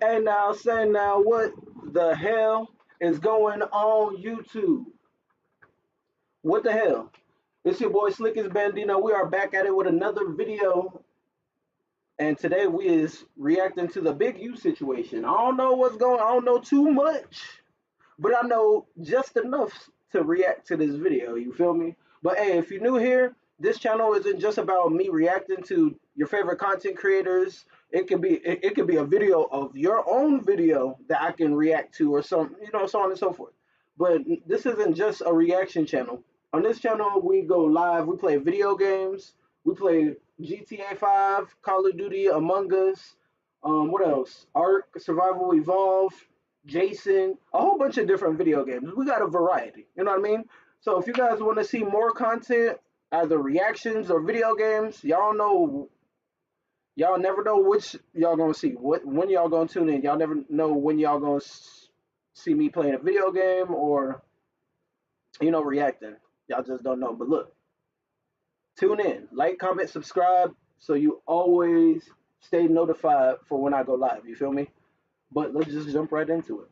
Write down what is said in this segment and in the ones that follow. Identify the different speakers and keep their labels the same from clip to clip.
Speaker 1: And now, say now, what the hell is going on YouTube? What the hell? It's your boy Slick as Bandino. We are back at it with another video, and today we is reacting to the Big U situation. I don't know what's going. I don't know too much, but I know just enough to react to this video. You feel me? But hey, if you're new here, this channel isn't just about me reacting to your favorite content creators. It could be a video of your own video that I can react to or some, so on and so forth. But this isn't just a reaction channel. On this channel, we go live. We play video games. We play GTA 5, Call of Duty, Among Us. What else? Ark, Survival Evolve, Jason, a whole bunch of different video games. We got a variety. You know what I mean? So if you guys want to see more content, either reactions or video games, y'all never know which y'all gonna see. When y'all gonna tune in? Y'all never know when y'all gonna see me playing a video game or reacting. Y'all just don't know. But look, tune in, like, comment, subscribe, so you always stay notified for when I go live. You feel me? But let's just jump right into it.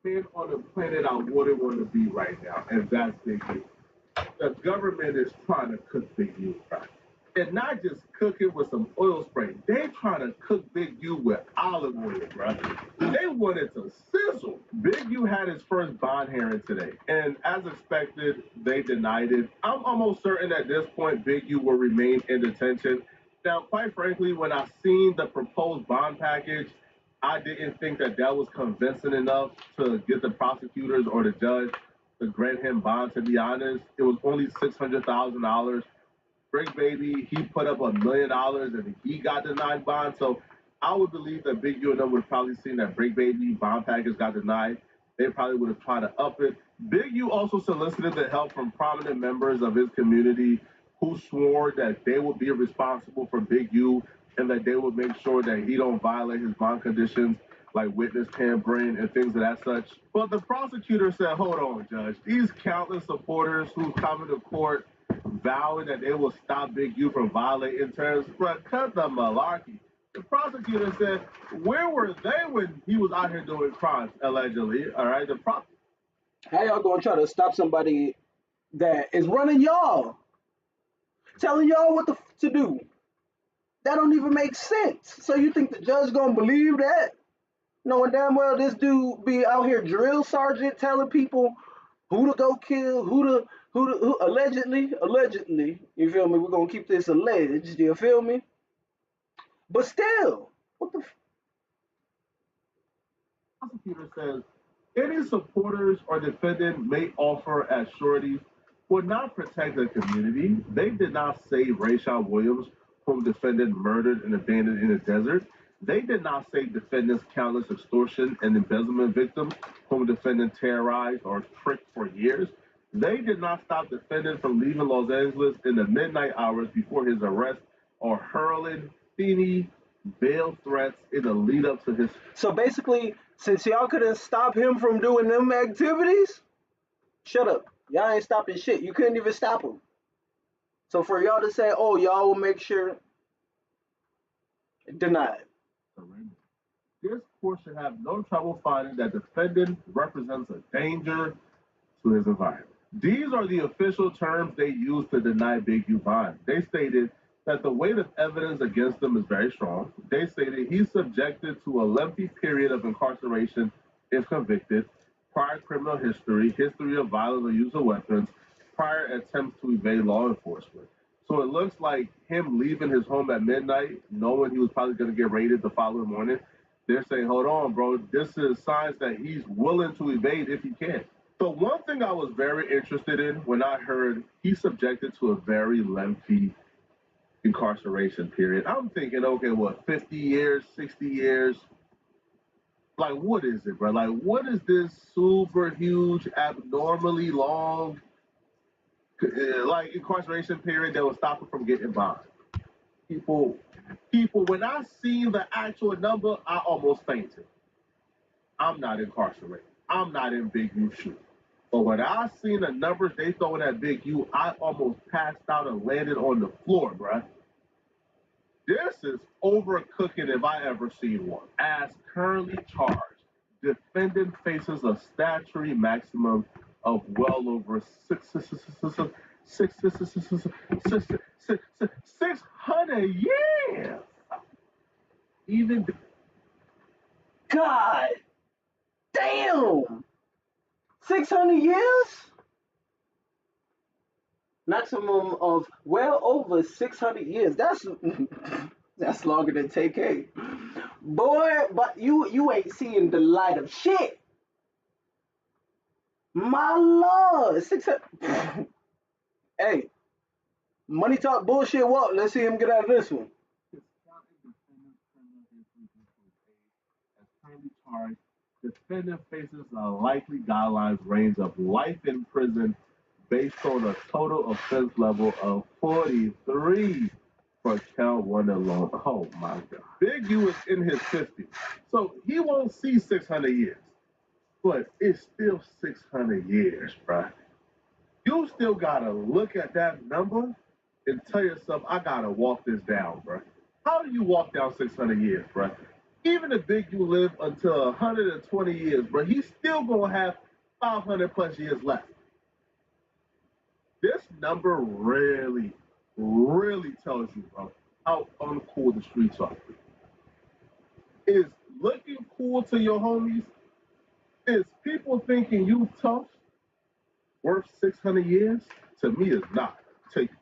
Speaker 2: Man on the planet I wouldn't want to be right now, and that's Big U. The government is trying to cook Big U, right? And not just cook it with some oil spray. They trying to cook Big U with olive oil, bro. They want it to sizzle. Big U had his first bond hearing today, and as expected, they denied it. I'm almost certain at this point Big U will remain in detention. Now, quite frankly, when I seen the proposed bond package, I didn't think that that was convincing enough to get the prosecutors or the judge to grant him bond. To be honest, it was only $600,000. Brick Baby, he put up $1 million and he got denied bond. So I would believe that Big U and them would have probably seen that Brick Baby bond package got denied. They probably would have tried to up it. Big U also solicited the help from prominent members of his community who swore that they would be responsible for Big U and that they would make sure that he don't violate his bond conditions like witness tampering and things of that such. But the prosecutor said, hold on, Judge. These countless supporters who come into court vowing that they will stop Big U from violating terms, but cut the malarkey. The prosecutor said, where were they when he was out here doing crimes, allegedly? All right,
Speaker 1: How y'all gonna try to stop somebody that is running y'all, telling y'all what to do? That don't even make sense. So you think the judge gonna believe that? Knowing damn well this dude be out here drill sergeant telling people who to go kill, who allegedly, you feel me? We're gonna keep this alleged, you feel me? But still, what the
Speaker 2: prosecutor says any supporters or defendant may offer as sureties would not protect the community. They did not say Rayshon Williams, whom defendant murdered and abandoned in the desert. They did not say defendant's countless extortion and embezzlement victims, whom defendant terrorized or tricked for years. They did not stop defendant from leaving Los Angeles in the midnight hours before his arrest or hurling any bail threats in the lead up to his.
Speaker 1: So basically, since y'all couldn't stop him from doing them activities, shut up. Y'all ain't stopping shit. You couldn't even stop him. So for y'all to say, oh, y'all will make sure, denied.
Speaker 2: This court should have no trouble finding that defendant represents a danger to his environment. These are the official terms they used to deny Big U bond. They stated that the weight of evidence against him is very strong. They stated he's subjected to a lengthy period of incarceration if convicted, prior criminal history, history of violence or use of weapons, prior attempts to evade law enforcement. So it looks like him leaving his home at midnight, knowing he was probably going to get raided the following morning. They're saying, hold on, bro, this is signs that he's willing to evade if he can. So one thing I was very interested in when I heard he's subjected to a very lengthy incarceration period, I'm thinking, okay, what, 50 years, 60 years? Like, what is it, bro? Like, what is this super huge, abnormally long, like, incarceration period that will stop him from getting bond? People, when I seen the actual number, I almost fainted. I'm not incarcerated. I'm not in Big U shoes. But when I seen the numbers they throwing at Big U, I almost passed out and landed on the floor, bruh. This is overcooking if I ever seen one. As currently charged, defendant faces a statutory maximum of well over 600 years. Even
Speaker 1: God damn! 600 years? Maximum of well over 600 years. That's that's longer than TK. Boy, but you ain't seeing the light of shit. My lord, 600. Hey, money talk bullshit. What? Let's see him get out of this one.
Speaker 2: as currently charged, defendant faces a likely guidelines range of life in prison based on a total offense level of 43 for count one alone. Oh my God. Big U is in his 50s, so he won't see 600 years, but it's still 600 years, bruh. You still gotta look at that number and tell yourself, I gotta walk this down, bruh. How do you walk down 600 years, bruh? Even if Big U live until 120 years, bruh, he's still gonna have 500 plus years left. This number really, really tells you, bro, how uncool the streets are. Is looking cool to your homies, is people thinking you tough worth 600 years? To me, it's not.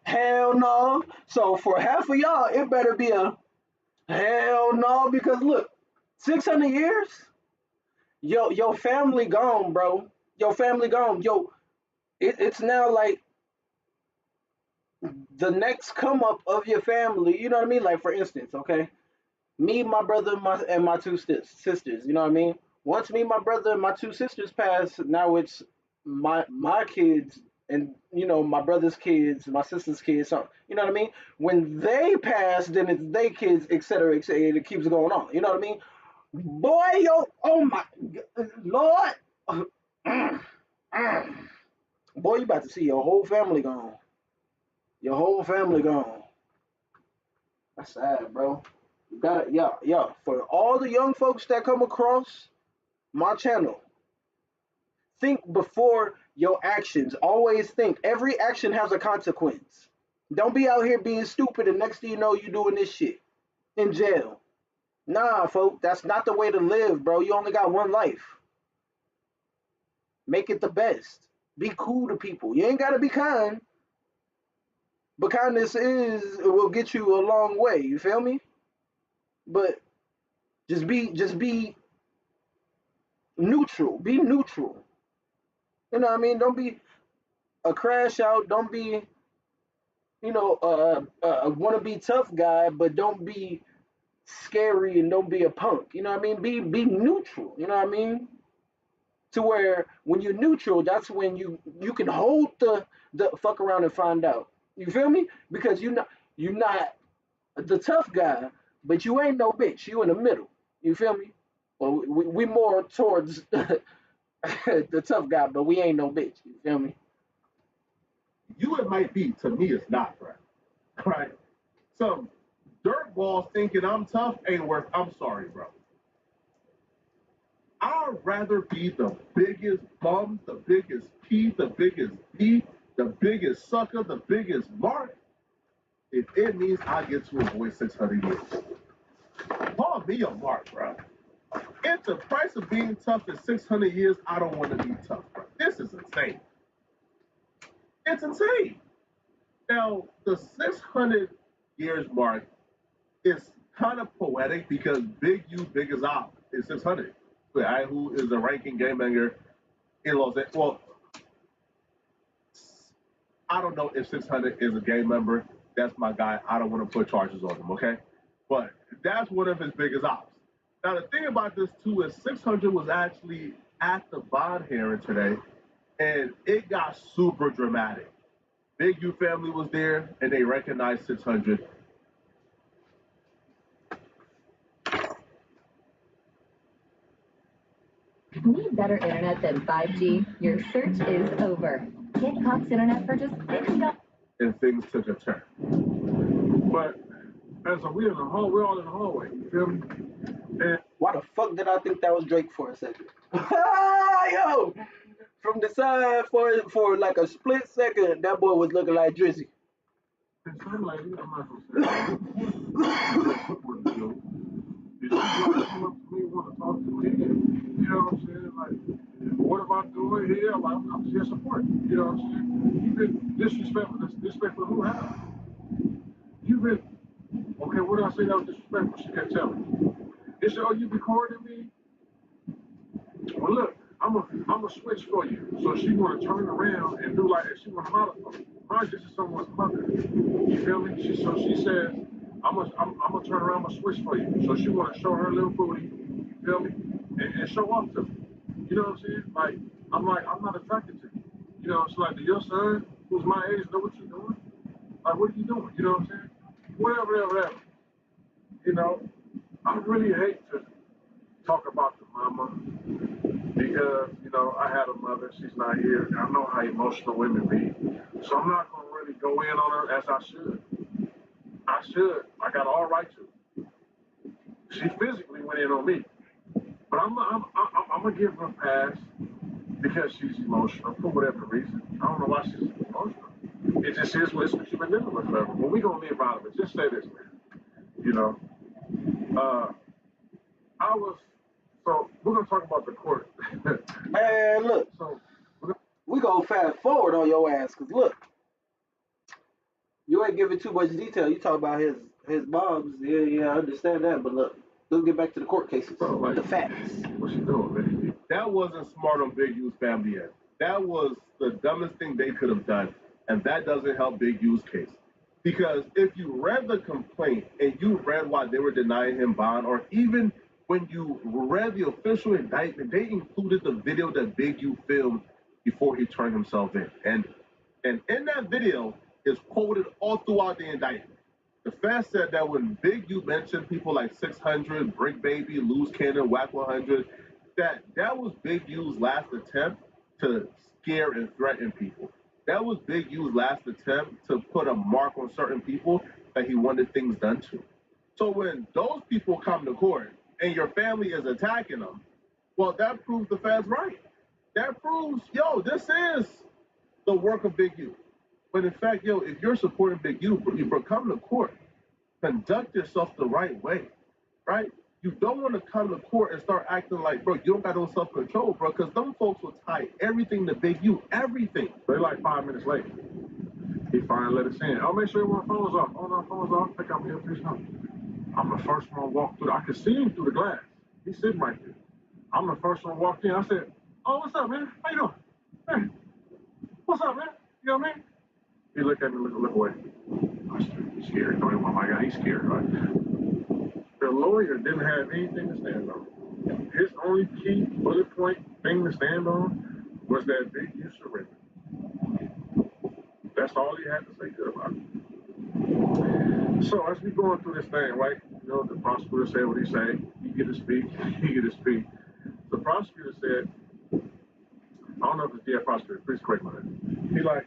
Speaker 1: Hell no. So for half of y'all, it better be a hell no, because look, 600 years? Your family gone, bro. Your family gone. It's now like the next come up of your family. You know what I mean? Like for instance, okay, me, my brother, and my two sisters. You know what I mean? Once me, my brother, and my two sisters pass, now it's my kids and my brother's kids, my sister's kids. So you know what I mean? When they pass, then it's they kids, etc., etc. It keeps going on. You know what I mean? Boy, oh my Lord, boy, you about to see your whole family gone. Your whole family gone. That's sad, bro. You gotta, yeah, yeah. For all the young folks that come across my channel, think before your actions. Always think. Every action has a consequence. Don't be out here being stupid and next thing you know, you doing this shit in jail. Nah, folks, that's not the way to live, bro. You only got one life. Make it the best. Be cool to people. You ain't gotta be kind, but kindness will get you a long way. You feel me? But just be neutral. Be neutral. You know what I mean? Don't be a crash out. Don't be a wanna be tough guy, but don't be scary and don't be a punk. You know what I mean? Be neutral. You know what I mean? To where when you're neutral, that's when you can hold the fuck around and find out. You feel me? Because you're not the tough guy, but you ain't no bitch. You in the middle. You feel me? Well, we more towards the tough guy, but we ain't no bitch. You feel me?
Speaker 2: You it might be, to me it's not, right? Right? Some dirt balls thinking I'm tough ain't worth, I'm sorry, bro. I'd rather be the biggest bum, the biggest P, the biggest B, the biggest sucker, the biggest mark, if it means I get to avoid 600 years. Call me a mark, bro. If the price of being tough is 600 years, I don't want to be tough, bro. This is insane. It's insane. Now, the 600 years mark is kind of poetic because Big U, Big as Op is 600. I, who is the ranking game banger in Los Angeles. Well, I don't know if 600 is a game member. That's my guy. I don't want to put charges on him, okay? But that's one of his biggest ops. Now, the thing about this, too, is 600 was actually at the bond hearing today, and it got super dramatic. Big U family was there, and they recognized 600.
Speaker 3: Need better internet than 5G? Your search is over. Get Cox internet for just $50.
Speaker 2: And things took a turn. But And so we're all in the hallway. You feel me? And
Speaker 1: Why the fuck did I think that was Drake for a second? Yo, from the side for like a split second, that boy was looking like Drizzy.
Speaker 2: so I'm like, I'm not gonna say what to do. Did you want to come up to me, want to talk to me? You know what I'm saying? Like, what am I doing here? Like, I'm just here supporting. You know what I'm saying? You've been disrespectful who have? You've been, okay, what did I say that was disrespectful? She kept telling me. They said, oh, you recording me? Well, look, I'm a switch for you. So she want to turn around and do like she want to modify. Mind this is someone's mother. You feel me? She says, I'm gonna turn around, I'm gonna switch for you. So she want to show her little booty. You feel me? And show off to me. You know what I'm saying? Like, I'm not attracted to you. You know, it's like, do your son, who's my age, know what you're doing? Like, what are you doing? You know what I'm saying? Whatever. You know, I really hate to talk about the mama because, you know, I had a mother, she's not here, and I know how emotional women be. So I'm not gonna really go in on her as I should. I got all right to. She physically went in on me. But I'm gonna give her a pass because she's emotional for whatever reason. I don't know why she's emotional. It just is what she's been living with forever. But we gonna live out of it. Just say this, man. You know, uh, I was. So we're gonna talk about the court.
Speaker 1: Man, look,
Speaker 2: So
Speaker 1: we gonna fast forward on your ass, cause look, you ain't giving too much detail. You talk about his moms. Yeah, I understand that, but look, let's get back to the court cases,
Speaker 2: like,
Speaker 1: the facts.
Speaker 2: what you doing, man? That wasn't smart on Big U's family end. That was the dumbest thing they could have done, and that doesn't help Big U's case. Because if you read the complaint and you read why they were denying him bond, or even when you read the official indictment, they included the video that Big U filmed before he turned himself in. And in that video is quoted all throughout the indictment. The fast said that when Big U mentioned people like 600, Brick Baby, Loose Cannon, Whack 100, that was Big U's last attempt to scare and threaten people. That was Big U's last attempt to put a mark on certain people that he wanted things done to. So when those people come to court and your family is attacking them, well, that proves the feds right. That proves, yo, this is the work of Big U. But in fact, yo, if you're supporting Big U, bro, come to court. Conduct yourself the right way, right? You don't want to come to court and start acting like, bro, you don't got no self-control, bro, because them folks will tie everything to Big U, everything. They're like 5 minutes late. He finally let us in. I'll make sure everyone's phone's off. All our phones off. Pick up here, please come. I'm the first one to walk through. I could see him through the glass. He's sitting right there. I'm the first one walked in. I said, oh, what's up, man? How you doing? Hey, what's up, man? You know what I mean? He looked at me, look away. I am scared. Don't even want my guy. He's scared, right? The lawyer didn't have anything to stand on. His only key bullet point thing to stand on was that Big U surrendered. That's all he had to say good about it. So as we going through this thing, right? You know, the prosecutor said what he said. He get to speak. He get to speak. The prosecutor said, I don't know if it's the prosecutor. Please correct my name. He like,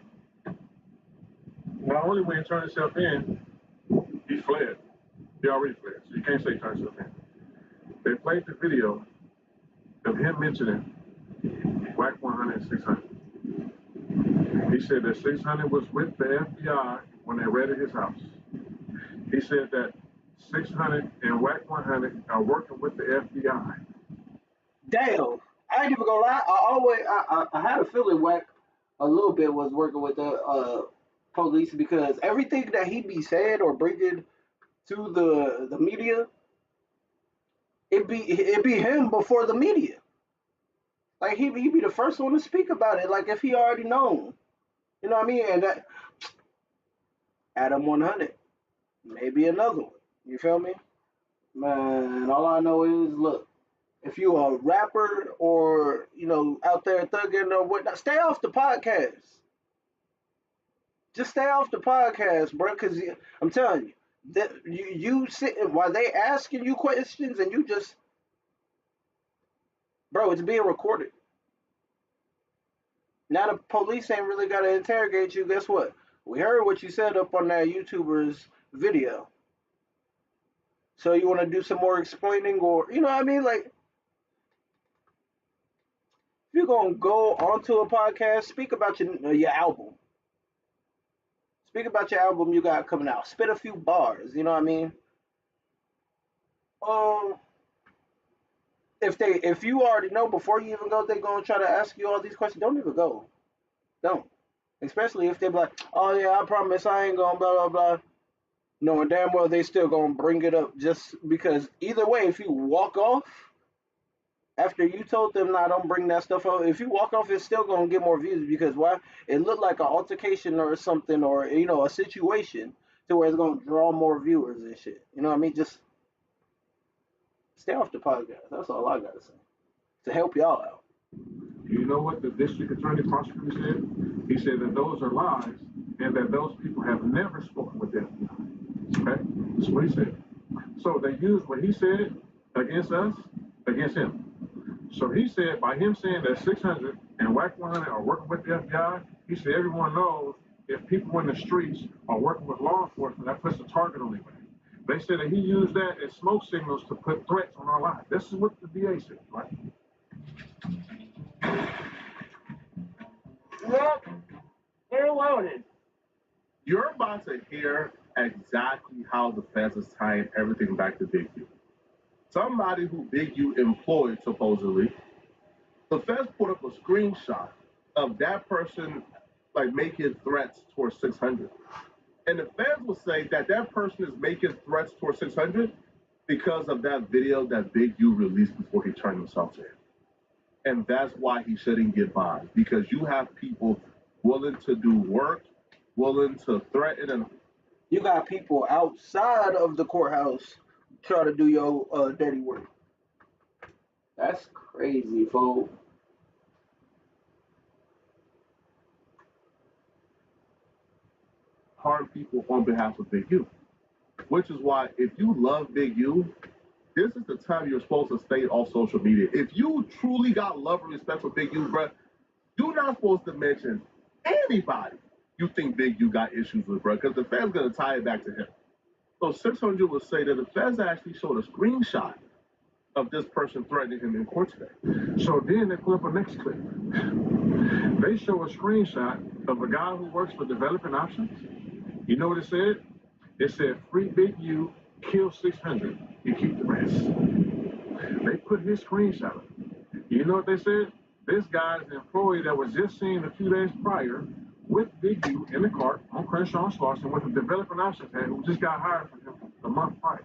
Speaker 2: not only when he turned himself in, he fled. He already fled, so you can't say turn himself in. They played the video of him mentioning Whack 100 and 600. He said that 600 was with the FBI when they raided his house. He said that 600 and Whack 100 are working with the FBI.
Speaker 1: Damn, I ain't even gonna lie. I had a feeling Wack a little bit was working with the police because everything that he be saying or bringing to the media, it be him before the media. Like he be the first one to speak about it. Like if he already known, you know what I mean? And that Adam 100, maybe another one. You feel me? Man, all I know is look. If you a rapper or out there thugging or whatnot, stay off the podcast. Just stay off the podcast, bro. Because I'm telling you, that you sitting while they asking you questions and you just, bro, it's being recorded. Now the police ain't really got to interrogate you. Guess what? We heard what you said up on that YouTuber's video. So you want to do some more explaining, or you know what I mean? Like, if you're gonna go onto a podcast, speak about your album. Speak about your album you got coming out. Spit a few bars. You know what I mean? Um, if you already know before you even go, they're gonna try to ask you all these questions. Don't even go. Don't. Especially if they're like, oh yeah, I promise I ain't gonna blah blah blah. Knowing damn well they still gonna bring it up just because either way, if you walk off after you told them, nah, don't bring that stuff up. If you walk off, it's still gonna get more views because why? It looked like an altercation or something, or a situation to where it's gonna draw more viewers and shit. You know what I mean? Just stay off the podcast. That's all I gotta say to help y'all out.
Speaker 2: You know what the district attorney prosecutor said? He said that those are lies and that those people have never spoken with them. Okay? That's what he said. So they used what he said against us, against him. So he said by him saying that 600 and WAC 100 are working with the FBI, he said everyone knows if people in the streets are working with law enforcement, that puts a target on their back. They said that he used that as smoke signals to put threats on our lives. This is what the DA said, right?
Speaker 4: Well, they're loaded.
Speaker 2: You're about to hear exactly how the feds is tying everything back to Big U. Somebody who Big U employed, supposedly, the feds put up a screenshot of that person like making threats towards 600. And the feds will say that that person is making threats towards 600 because of that video that Big U released before he turned himself in. And that's why he shouldn't get by, because you have people willing to do work, willing to threaten, and
Speaker 1: You got people outside of the courthouse try to do your dirty work. That's crazy, folks.
Speaker 2: harm people on behalf of Big U. Which is why, if you love Big U, this is the time you're supposed to stay off social media. If you truly got love and respect for Big U, bruh, you're not supposed to mention anybody you think Big U got issues with, bruh, because the feds gonna tie it back to him. So 600 would say that the feds actually showed a screenshot of this person threatening him in court today. So then they pull up a next clip. They show a screenshot of a guy who works for Developing Options. You know what it said? It said, free Big U, kill 600, and keep the rest. They put his screenshot up. You know what they said? This guy's an employee that was just seen a few days prior with Big U in the car on Crenshaw and Slauson with a Developing Options head who just got hired from him a month prior.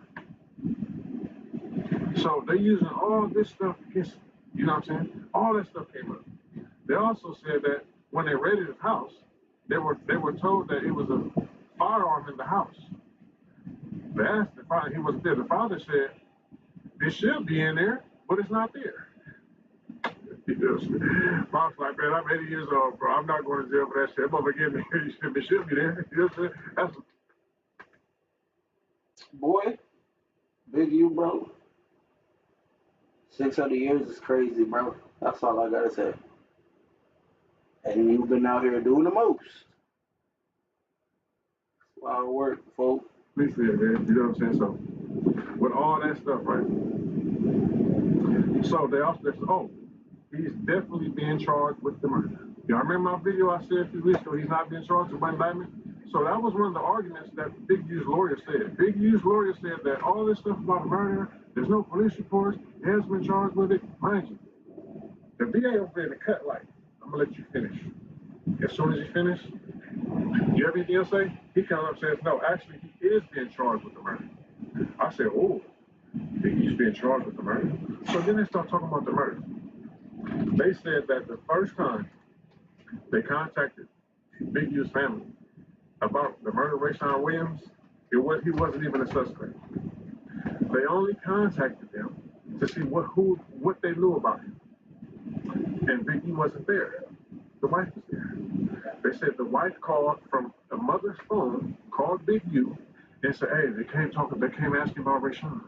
Speaker 2: So they're using all this stuff against him. You know what I'm saying? All that stuff came up. They also said that when they raided his house, they were told that it was a firearm in the house. They asked the father, he wasn't there. The father said, it should be in there, but it's not there. Mom's like, man, I'm 80 years old, bro. I'm not going to jail for that shit. I'm over getting it should be there. You know what I'm saying? That's
Speaker 1: Boy, Big U, bro. 600 years is crazy, bro. That's all I gotta say. And you've been out here doing the most. Wild work, folks.
Speaker 2: appreciate it, man. You know what I'm saying? So, with all that stuff, right? So they also said, oh, he's definitely being charged with the murder. Y'all remember my video I said a few weeks ago, he's not being charged with indictment? So that was one of the arguments that Big U's lawyer said. Big U's lawyer said that all this stuff about the murder, there's no police reports, he hasn't been charged with it. Mind you, the VA over there in the cut light, I'm gonna let you finish. As soon as you finish, you have anything else to say? He comes up and says, no, actually, he is being charged with the murder. I said, oh, Big U's being charged with the murder. So then they start talking about the murder. They said that the first time they contacted Big U's family about the murder of Rayshawn Williams, he wasn't even a suspect. They only contacted them to see what they knew about him. And Big U wasn't there. The wife was there. They said the wife called from the mother's phone, called Big U, and said, hey, they came asking about Rayshawn.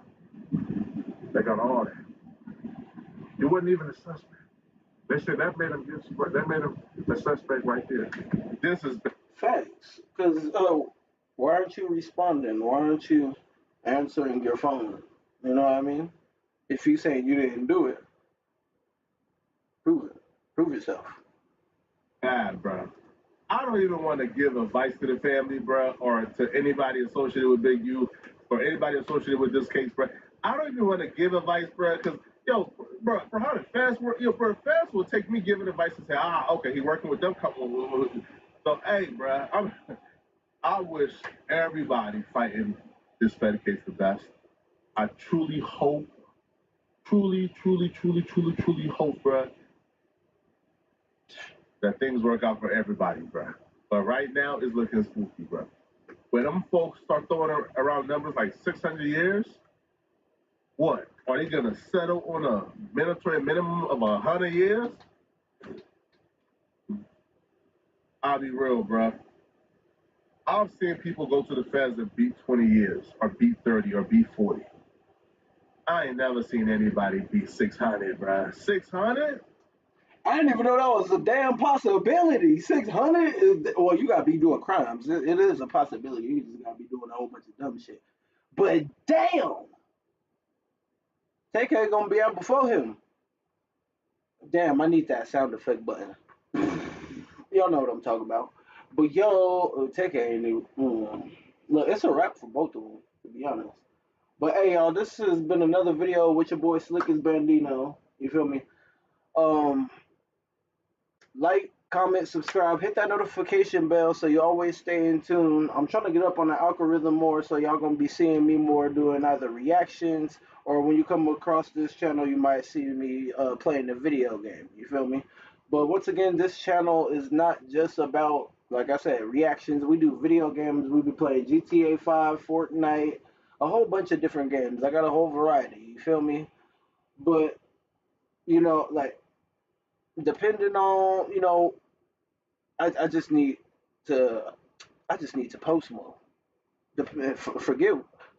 Speaker 2: They got all that. He wasn't even a suspect. They said that made him a suspect right there. This is
Speaker 1: Facts. Because why aren't you responding? Why aren't you answering your phone. You know what I mean? If you saying you didn't do it, prove it. Prove yourself.
Speaker 2: Bad, bro. I don't even want to give advice to the family, bro, or to anybody associated with Big U, or anybody associated with this case, bro. I don't even want to give advice, bro, because yo, bro, for how the fast work, yo, bro, fast will take me giving advice and say, okay, he working with them couple. So, hey, bro, I wish everybody fighting this Fed case the best. I truly hope, truly hope, bro, that things work out for everybody, bro. But right now, it's looking spooky, bro. When them folks start throwing around numbers like 600 years, what? Are they gonna settle on a mandatory minimum of 100 years? I'll be real, bro. I've seen people go to the feds and beat 20 years, or beat 30, or beat 40. I ain't never seen anybody beat 600, bro. 600?
Speaker 1: I didn't even know that was a damn possibility. 600 is, well, you gotta be doing crimes. It is a possibility. You just gotta be doing a whole bunch of dumb shit. But damn, TK gonna be out before him. Damn, I need that sound effect button. Y'all know what I'm talking about. But yo, TK ain't even. Look, it's a wrap for both of them, to be honest. But hey, y'all, this has been another video with your boy Slickest Bandino. You feel me? Um, like, comment, subscribe, hit that notification bell so you always stay in tune. I'm trying to get up on the algorithm more, so y'all gonna be seeing me more doing either reactions, or when you come across this channel, you might see me playing a video game. You feel me? But once again, this channel is not just about, like I said, reactions. We do video games. We be playing GTA 5, Fortnite, a whole bunch of different games. I got a whole variety. You feel me? But like, depending on, I just need to post more. Forget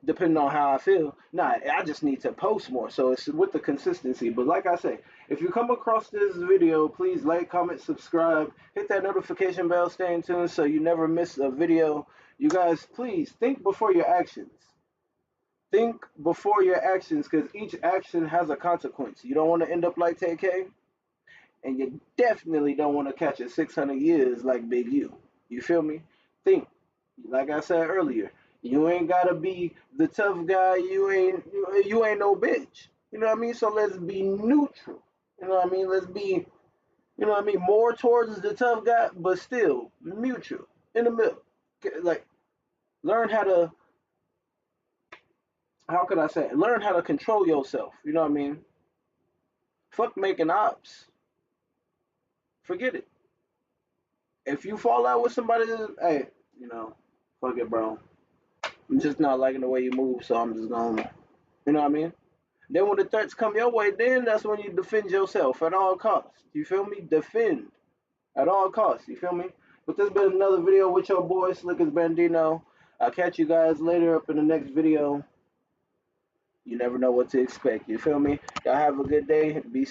Speaker 1: depending on how I feel. Nah, I just need to post more. So it's with the consistency. But like I say, if you come across this video, please like, comment, subscribe, hit that notification bell, stay in tune so you never miss a video. You guys, please think before your actions. Think before your actions, because each action has a consequence. You don't want to end up like TK, and you definitely don't want to catch it 600 years like Big U. You feel me? Think. Like I said earlier, you ain't gotta be the tough guy. You ain't no bitch. You know what I mean? So let's be neutral. You know what I mean? Let's be, more towards the tough guy, but still mutual in the middle. Like, learn how to. How could I say it? Learn how to control yourself. You know what I mean? Fuck making ops. Forget it. If you fall out with somebody, hey, fuck it, bro. I'm just not liking the way you move, so I'm just gonna, you know what I mean? Then when the threats come your way, then that's when you defend yourself at all costs. You feel me? Defend at all costs. You feel me? But this has been another video with your boy, Slickest Bandino. I'll catch you guys later up in the next video. You never know what to expect. You feel me? Y'all have a good day. Be